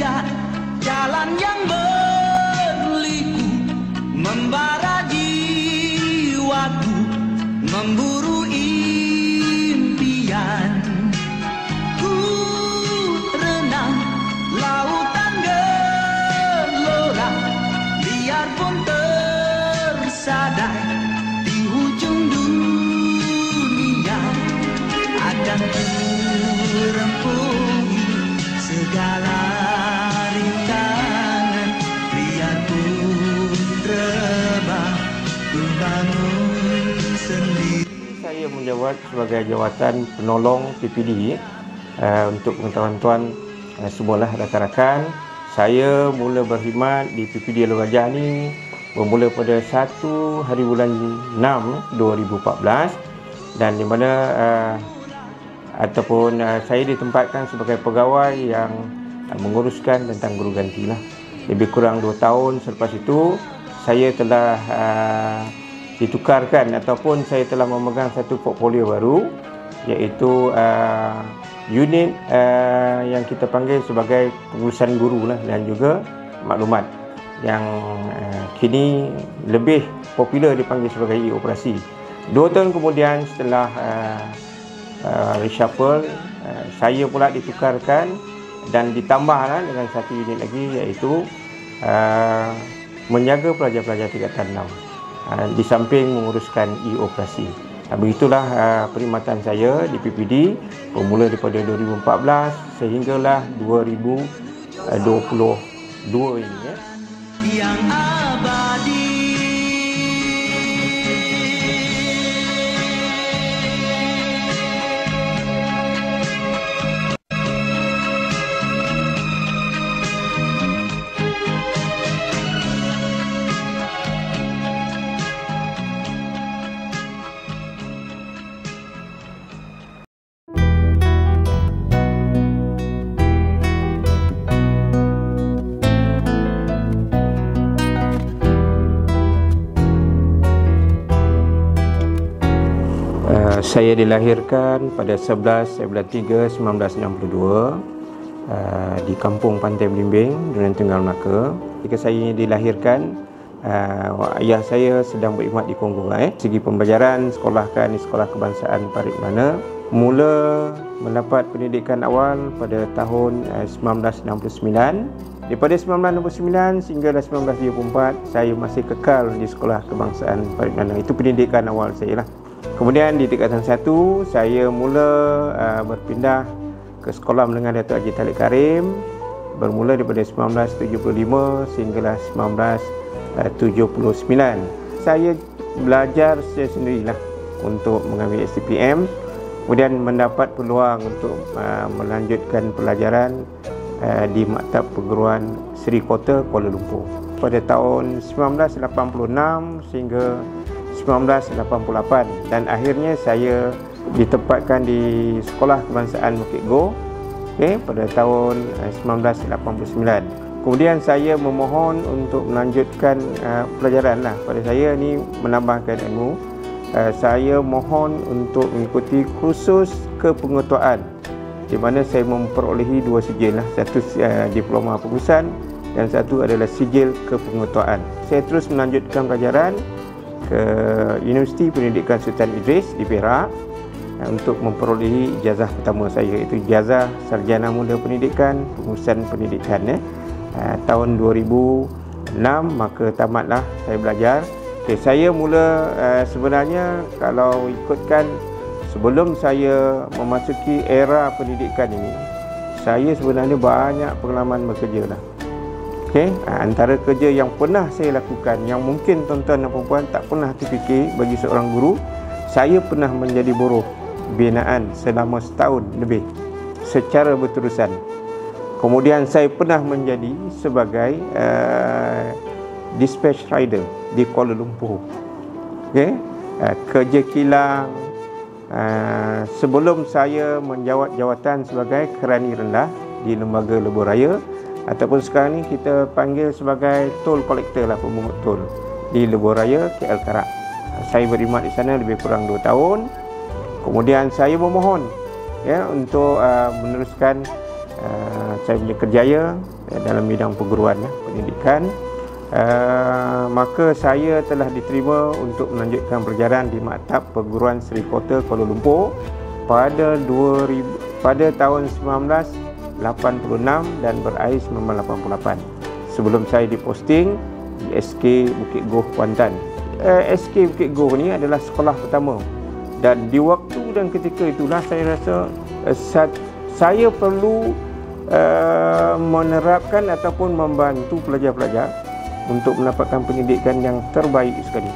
pijak jalan yang berliku, membara jiwaku, memburu impian. Ku renang lautan gelora, biarpun tersadar di ujung dunia, akan ku rempungi segala rintangan, biarpun rebah ku bangun sendiri. Saya menjawat sebagai jawatan penolong PPD. Untuk pengetahuan tuan semualah rakan-rakan, saya mula berkhidmat di PPD Alor Gajah ni bermula pada 1 hari bulan 6 2014, dan di mana saya ditempatkan sebagai pegawai yang menguruskan tentang guru ganti lah. Lebih kurang 2 tahun selepas itu saya telah ditukarkan ataupun saya telah memegang satu portfolio baru, iaitu unit yang kita panggil sebagai pengurusan guru lah, dan juga maklumat yang kini lebih popular dipanggil sebagai e-operasi. 2 tahun kemudian setelah reshuffle, saya pula ditukarkan dan ditambahlah dengan satu unit lagi, iaitu menjaga pelajar-pelajar tingkatan 6 di samping menguruskan e-operasi. Begitulah perkhidmatan saya di PPD bermula daripada 2014 sehinggalah 2022 ini ya. Yang abadi. Saya dilahirkan pada 11 bulan 3 1962 di Kampung Pantai Belimbing, Durian Tunggal, Melaka. Ketika saya dilahirkan, ayah saya sedang berkhidmat di Kongo. Segi pembelajaran, sekolahkan di Sekolah Kebangsaan Parit Melana. Mula mendapat pendidikan awal pada tahun 1969. Daripada 1969 sehingga 1974 saya masih kekal di Sekolah Kebangsaan Parit Melana. Itu pendidikan awal saya lah. Kemudian di tingkatan 1 saya mula berpindah ke Sekolah Menengah Datuk Haji Talib Karim bermula daripada 1975 sehinggalah 1979. Saya belajar secara sendirilah untuk mengambil STPM, kemudian mendapat peluang untuk melanjutkan pelajaran di Maktab Perguruan Seri Kota Kuala Lumpur. Pada tahun 1986 sehingga 1988, dan akhirnya saya ditempatkan di Sekolah Kebangsaan Bukit Go pada tahun 1989. Kemudian saya memohon untuk melanjutkan pelajaran lah. Pada saya ni menambahkan ilmu, saya mohon untuk mengikuti kursus kepengetuaan, di mana saya memperolehi 2 sijil lah, satu diploma pengurusan dan satu adalah sijil kepengetuaan. Saya terus melanjutkan pelajaran ke Universiti Pendidikan Sultan Idris di Perak untuk memperolehi ijazah pertama saya, iaitu ijazah Sarjana Muda Pendidikan Pengurusan Pendidikan. Tahun 2006 maka tamatlah saya belajar. Saya mula sebenarnya kalau ikutkan sebelum saya memasuki era pendidikan ini, saya sebenarnya banyak pengalaman bekerja lah. Antara kerja yang pernah saya lakukan, yang mungkin tuan-tuan dan puan-puan tak pernah terfikir bagi seorang guru, saya pernah menjadi buruh binaan selama setahun lebih secara berterusan. Kemudian saya pernah menjadi sebagai dispatch rider di Kuala Lumpur. Kerja kilang. Sebelum saya menjawat jawatan sebagai kerani rendah di Lembaga Lebuh Raya, ataupun sekarang ni kita panggil sebagai toll collector lah, pemungut tol di Lebuh Raya KL Karak. Saya berkhidmat di sana lebih kurang 2 tahun. Kemudian saya memohon untuk meneruskan saya punya kerjaya dalam bidang perguruan pendidikan. Maka saya telah diterima untuk melanjutkan pelajaran di Maktab Perguruan Seri Kota Kuala Lumpur pada tahun 1986 dan berakhir 1988. Sebelum saya diposting di SK Bukit Goh, Kuantan. SK Bukit Goh ni adalah sekolah pertama, dan di waktu dan ketika itulah saya rasa saya perlu menerapkan ataupun membantu pelajar-pelajar untuk mendapatkan pendidikan yang terbaik sekali.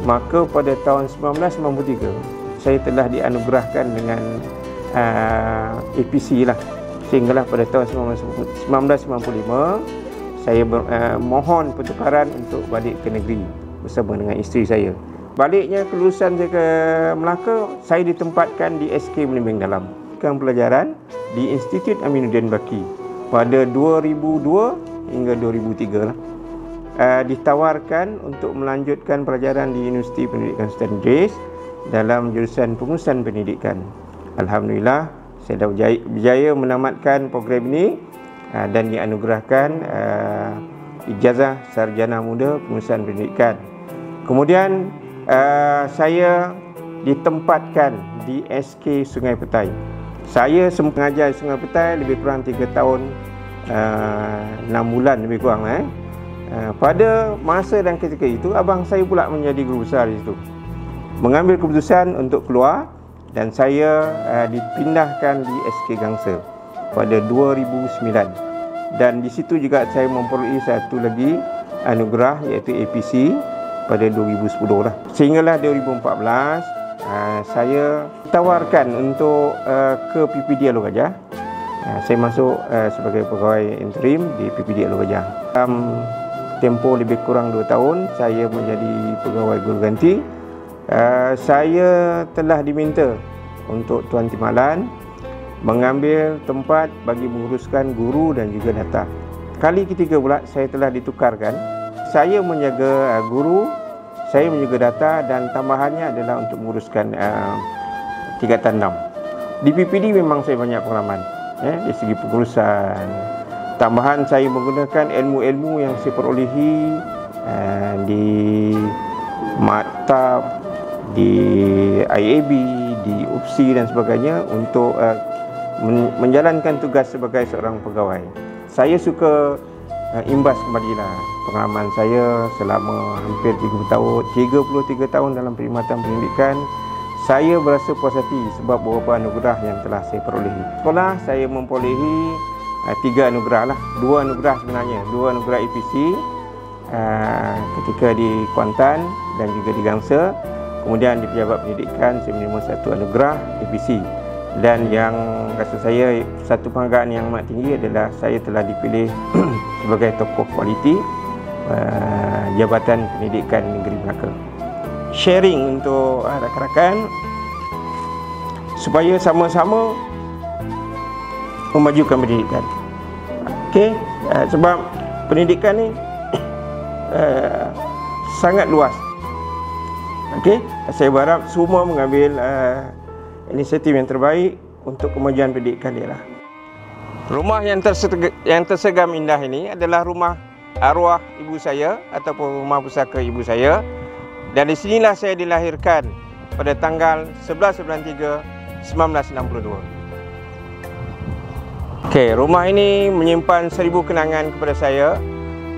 Maka pada tahun 1993 saya telah dianugerahkan dengan APC lah, sehinggalah pada tahun 1995 saya mohon pertukaran untuk balik ke negeri bersama dengan isteri saya. Baliknya kelulusan saya ke Melaka, saya ditempatkan di SK Belimbing Dalam pelajaran di Institut Aminuddin Baki pada 2002 hingga 2003 lah. Ditawarkan untuk melanjutkan pelajaran di Universiti Pendidikan Sultan Idris dalam jurusan pengurusan pendidikan. Alhamdulillah, saya dah berjaya menamatkan program ini dan dianugerahkan ijazah sarjana muda pengurusan pendidikan. Kemudian saya ditempatkan di SK Sungai Petai. Saya mengajar di Sungai Petai lebih kurang 3 tahun 6 bulan lebih kurang pada masa dan ketika itu abang saya pula menjadi guru besar di situ, mengambil keputusan untuk keluar, dan saya dipindahkan di SK Gangsa pada 2009, dan di situ juga saya memperoleh satu lagi anugerah iaitu APC pada 2010 lah. Sehinggalah 2014 saya ditawarkan untuk ke PPD Alor Gajah. Saya masuk sebagai pegawai interim di PPD Alor Gajah. Tempoh lebih kurang 2 tahun saya menjadi pegawai guru ganti. Saya telah diminta untuk Tuan Timbalan mengambil tempat bagi menguruskan guru dan juga data. Kali ketiga pula saya telah ditukarkan. Saya menjaga guru, saya menjaga data, dan tambahannya adalah untuk menguruskan tingkatan 6. Di PPD memang saya banyak pengalaman dari segi pengurusan. Tambahan saya menggunakan ilmu-ilmu yang saya perolehi di Maktab, di IAB, di UPSI dan sebagainya untuk menjalankan tugas sebagai seorang pegawai. Saya suka imbas kembalilah pengalaman saya selama hampir 33 tahun dalam perkhidmatan pendidikan. Saya berasa puas hati sebab beberapa anugerah yang telah saya perolehi. Sekolah saya memperolehi 3 anugerah lah, 2 anugerah sebenarnya, 2 anugerah APC ketika di Kuantan dan juga di Gangsa. Kemudian di Pejabat Pendidikan saya menerima 1 anugerah APC, dan yang rasa saya satu penghargaan yang amat tinggi adalah saya telah dipilih sebagai tokoh kualiti Jabatan Pendidikan Negeri Melaka. Sharing untuk rakan-rakan supaya sama-sama memajukan pendidikan. Okey, sebab pendidikan ni sangat luas. Okey, saya berharap semua mengambil inisiatif yang terbaik untuk kemajuan pendidikan dia lah. Rumah yang tersegam indah ini adalah rumah arwah ibu saya ataupun rumah pusaka ibu saya, dan di sinilah saya dilahirkan pada tanggal 11 bulan 3 1962. Okey, rumah ini menyimpan 1000 kenangan kepada saya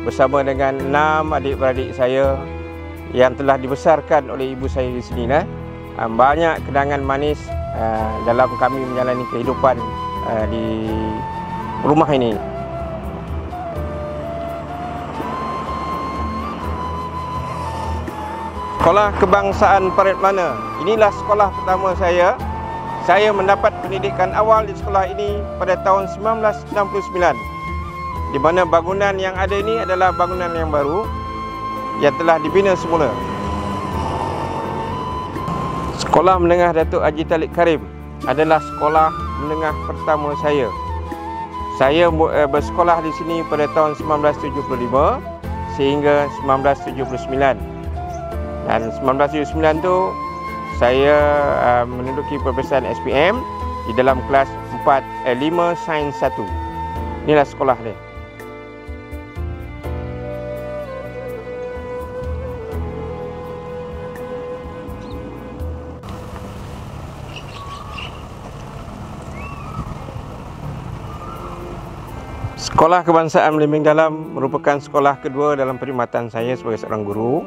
bersama dengan 6 adik-beradik saya yang telah dibesarkan oleh ibu saya di sini. Banyak kenangan manis dalam kami menjalani kehidupan di rumah ini. Sekolah Kebangsaan Parit Melana. Inilah sekolah pertama saya. Saya mendapat pendidikan awal di sekolah ini pada tahun 1969. Di mana bangunan yang ada ini adalah bangunan yang baru yang telah dibina semula. Sekolah Menengah Datuk Haji Talib Karim adalah sekolah menengah pertama saya. Saya bersekolah di sini pada tahun 1975 sehingga 1979. Dan 1979 tu saya menduduki peperiksaan SPM di dalam kelas 5 Sains 1. Inilah sekolah dia. Sekolah Kebangsaan Belimbing Dalam merupakan sekolah kedua dalam perkhidmatan saya sebagai seorang guru,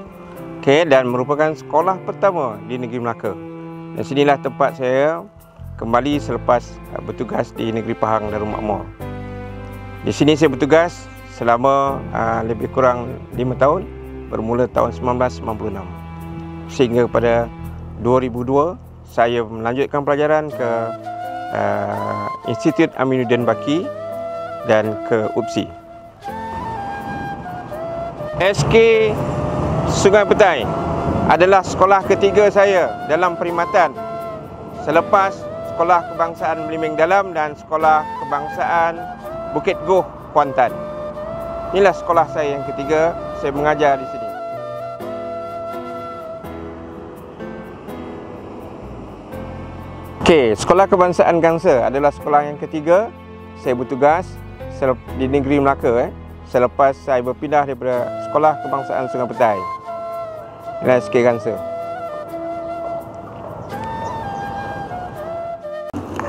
dan merupakan sekolah pertama di negeri Melaka. Dan sinilah tempat saya kembali selepas bertugas di negeri Pahang Darul Makmur. Di sini saya bertugas selama lebih kurang 5 tahun, bermula tahun 1996 sehingga pada 2002 saya melanjutkan pelajaran ke Institut Aminuddin Baki dan ke UPSI. SK Sungai Petai adalah sekolah ketiga saya dalam perkhidmatan selepas Sekolah Kebangsaan Belimbing Dalam dan Sekolah Kebangsaan Bukit Goh, Kuantan. Inilah sekolah saya yang ketiga, saya mengajar di sini. Sekolah Kebangsaan Gangsa adalah sekolah yang ketiga saya bertugas di negeri Melaka selepas saya berpindah daripada Sekolah Kebangsaan Sungai Petai. Inilah SK Gangsa.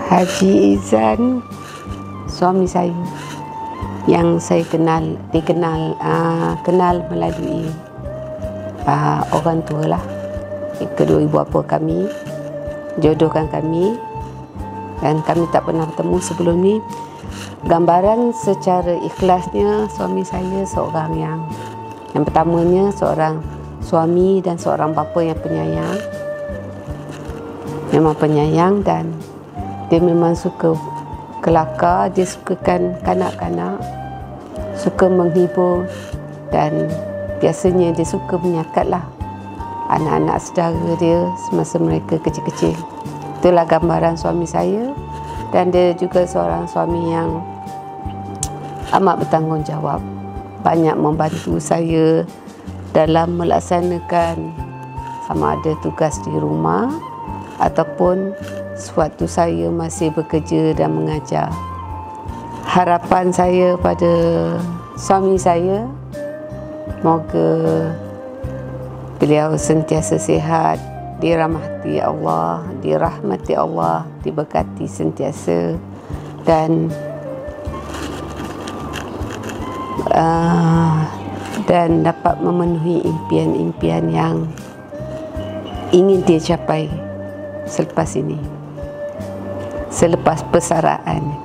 Haji Izan, suami saya yang saya kenal melalui orang tua lah. Kedua ibu bapa kami jodohkan kami dan kami tak pernah bertemu sebelum ni. Gambaran secara ikhlasnya, suami saya seorang yang pertamanya seorang suami dan seorang bapa yang penyayang. Memang penyayang dan dia memang suka kelakar, dia sukakan kanak-kanak, suka menghibur dan biasanya dia suka menyakatlah anak-anak saudara dia semasa mereka kecil-kecil. Itulah gambaran suami saya, dan dia juga seorang suami yang amat bertanggungjawab, banyak membantu saya dalam melaksanakan sama ada tugas di rumah ataupun sewaktu saya masih bekerja dan mengajar. Harapan saya pada suami saya, moga beliau sentiasa sihat, dirahmati Allah, diberkati sentiasa dan dapat memenuhi impian-impian yang ingin dia capai selepas ini, selepas persaraan.